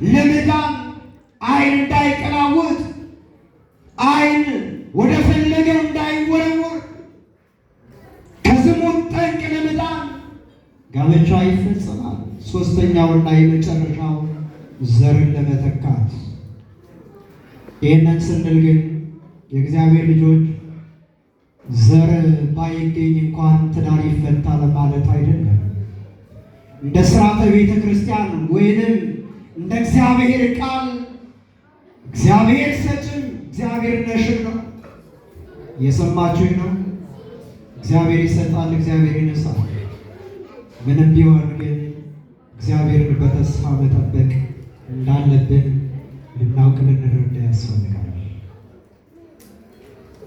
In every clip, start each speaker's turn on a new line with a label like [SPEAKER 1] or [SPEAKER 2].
[SPEAKER 1] ለመዳን ዓይን እንዳይቀላውጥ ዓይን ወደ ፈለገው እንዳይወረወር ከዝሙት ጠንቅ ለመዳን ጋብቻ ይፈጸማል። ሶስተኛውና የመጨረሻው ዘርን ለመተካት። ይህንን ስንል ግን የእግዚአብሔር ልጆች ዘር ባይገኝ እንኳን ትዳር ይፈታል ማለት አይደለም። እንደ ሥርዓተ ቤተ ክርስቲያን ወይንም እንደ እግዚአብሔር ቃል እግዚአብሔር ሰጭም እግዚአብሔር ነሽም ነው። እየሰማችሁኝ ነው? እግዚአብሔር ይሰጣል፣ እግዚአብሔር ይነሳል። ምንም ቢሆን ግን እግዚአብሔርን በተስፋ መጠበቅ እንዳለብን ልናውቅ ልንረዳ ያስፈልጋል።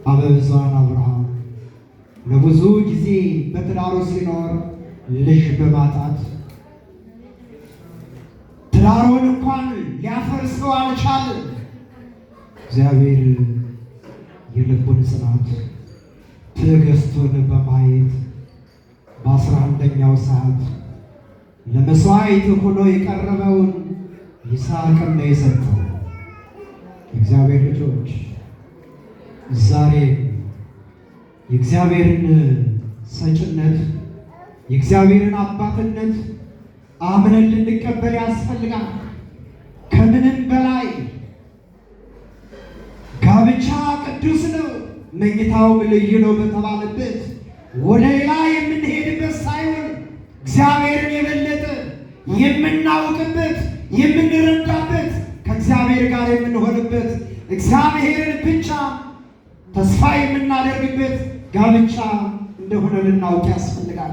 [SPEAKER 1] አበብዙኃን አብርሃም ለብዙ ጊዜ በትዳሩ ሲኖር ልጅ በማጣት ትዳሩን እንኳን ሊያፈርሰው አልቻለም። እግዚአብሔር የልቡን ጽናት ትዕግስቱን በማየት በ11ኛው ሰዓት ለመስዋዕት ሆኖ የቀረበውን ይስሐቅን ነው የሰጠው። እግዚአብሔር ልጆች ዛሬ የእግዚአብሔርን ሰጭነት የእግዚአብሔርን አባትነት አምነን ልንቀበል ያስፈልጋል። ከምንም በላይ ጋብቻ ቅዱስ ነው፣ መኝታውም ልዩ ነው በተባለበት ወደ ሌላ የምንሄድበት ሳይሆን እግዚአብሔርን የበለጠ የምናውቅበት የምንረዳበት ከእግዚአብሔር ጋር የምንሆንበት እግዚአብሔርን ብቻ ተስፋ የምናደርግበት ጋብቻ እንደሆነ ልናውቅ ያስፈልጋል።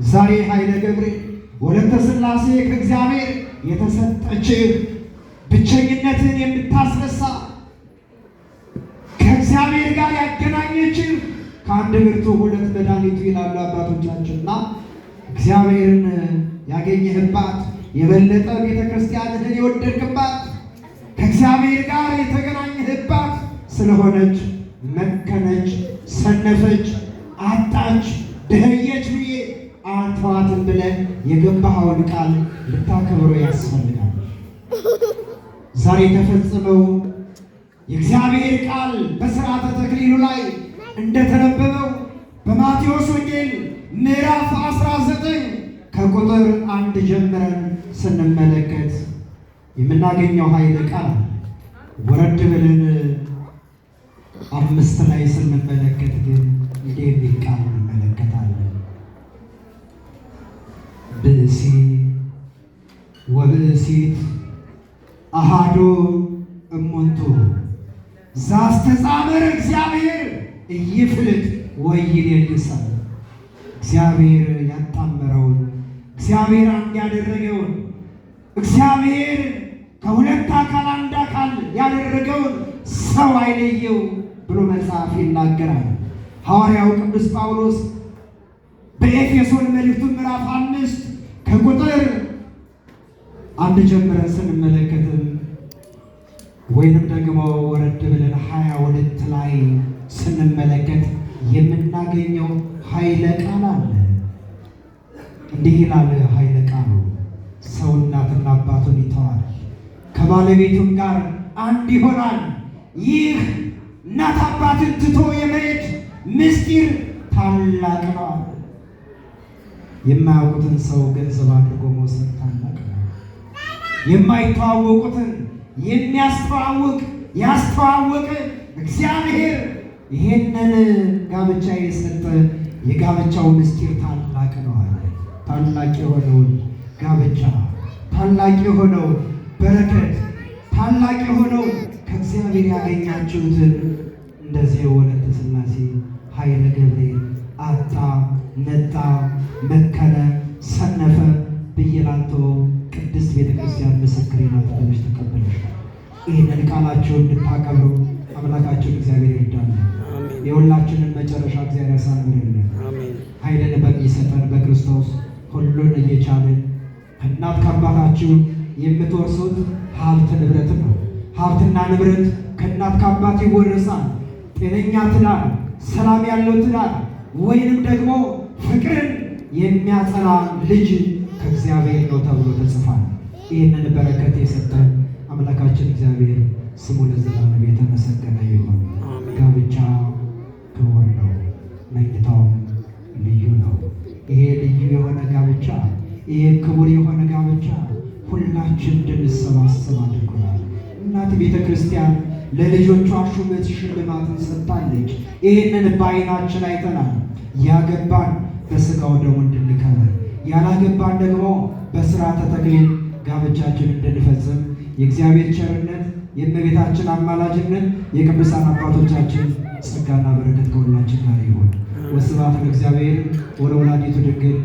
[SPEAKER 1] ዛሬ ኃይለ ገብርኤል ወለተ ሥላሴ ከእግዚአብሔር የተሰጠች ብቸኝነትን የምታስነሳ ከእግዚአብሔር ጋር ያገናኘች ከአንድ ብርቱ ሁለት መድኃኒቱ ይላሉ አባቶቻችንና እግዚአብሔርን ያገኘህባት የበለጠ ቤተ ክርስቲያንህን የወደድክባት ከእግዚአብሔር ጋር የተገናኘህባት ስለሆነች መከነች፣ ሰነፈች፣ አጣች፣ ደኸየች ብዬ አልተዋትም ብለን የገባኸውን ቃል ልታከብሮ ያስፈልጋል። ዛሬ ተፈጽመው የእግዚአብሔር ቃል በሥርዓተ ተክሊሉ ላይ እንደተነበበው በማቴዎስ ወንጌል ምዕራፍ 19 ከቁጥር 1 ጀምረን ስንመለከት የምናገኘው ኃይለ ቃል ወረድ ብለን 5 ላይ ስንመለከት ግን እንዲህ የሚል ቃል እንመለከታለን። ብእሲ ወብእሲት አሃዱ እሙንቱ ዘአስተጻመረ እግዚአብሔር ኢይፍልጥ ወኢይሌልሳ። እግዚአብሔር ያጣመረውን እግዚአብሔር አንድ ያደረገውን እግዚአብሔር ከሁለት አካል አንድ አካል ያደረገውን ሰው አይለየው ብሎ መጽሐፍ ይናገራል። ሐዋርያው ቅዱስ ጳውሎስ በኤፌሶን መልእክቱ ምዕራፍ 5 ከቁጥር 1 ጀምረን ስንመለከትም ወይንም ደግሞ ወረድ ብለን 22 ላይ ስንመለከት የምናገኘው ኃይለ ቃል አለ። እንዲህ ይላል ኃይለ ቃሉ፣ ሰው እናትና አባቱን ይተዋል፣ ከባለቤቱም ጋር አንድ ይሆናል። ይህ እናት አባትን ትቶ የመሄድ ምስጢር ታላቅ ነው። የማያውቁትን ሰው ገንዘብ አድርጎ መውሰድ ታላቅ ነው። የማይተዋወቁትን የሚያስተዋውቅ ያስተዋወቀ እግዚአብሔር ይሄንን ጋብቻ የሰጠ የጋብቻው ምስጢር ታላቅ ነው አለ። ታላቅ የሆነውን ጋብቻ፣ ታላቅ የሆነውን በረከት፣ ታላቅ የሆነውን ከእግዚአብሔር ያገኛችሁትን እንደዚህ ወለተ ሥላሴ ኃይለ ገብርኤል አጣ፣ ነጣ፣ መከረ፣ ሰነፈ ብዬ ላልተው ቅድስት ቤተ ክርስቲያን ምስክሬ ናት ብለሽ ተቀበለሽ። ይህንን ቃላቸውን እንድታከብሩ አምላካችን እግዚአብሔር ይርዳል። የሁላችንን መጨረሻ እግዚአብሔር ያሳምርልን። ኃይልን በሚሰጠን በክርስቶስ ሁሉን እየቻልን ከእናት ከአባታችሁ የምትወርሱት ሀብት ንብረት ነው። ሀብትና ንብረት ከእናት ከአባት ይወረሳል። ጤነኛ ትዳር፣ ሰላም ያለው ትዳር ወይንም ደግሞ ፍቅርን የሚያጸና ልጅ ከእግዚአብሔር ነው ተብሎ ተጽፏል። ይህንን በረከት የሰጠን አምላካችን እግዚአብሔር ስሙ ለዘላለም የተመሰገነ ይሁን። ጋብቻ ክቡር ነው፣ መኝታውም ልዩ ነው። ይሄ ልዩ የሆነ ጋብቻ፣ ይሄ ክቡር የሆነ ጋብቻ ሁላችን እንድንሰባሰብ አድርጎናል። እናት ቤተ ክርስቲያን ለልጆቿ ሹመት ሽልማትን ሰጥታለች። ይህንን በዓይናችን አይተናል። ያገባን በሥጋው ደሙ እንድንከብር፣ ያላገባን ደግሞ በሥርዓተ ተክሊል ጋብቻችን እንድንፈጽም የእግዚአብሔር ቸርነት፣ የእመቤታችን አማላጅነት፣ የቅዱሳን አባቶቻችን ጸጋና በረከት ከሁላችን ጋር ይሁን። ወስብሐት ለእግዚአብሔር ወለወላዲቱ ድንግል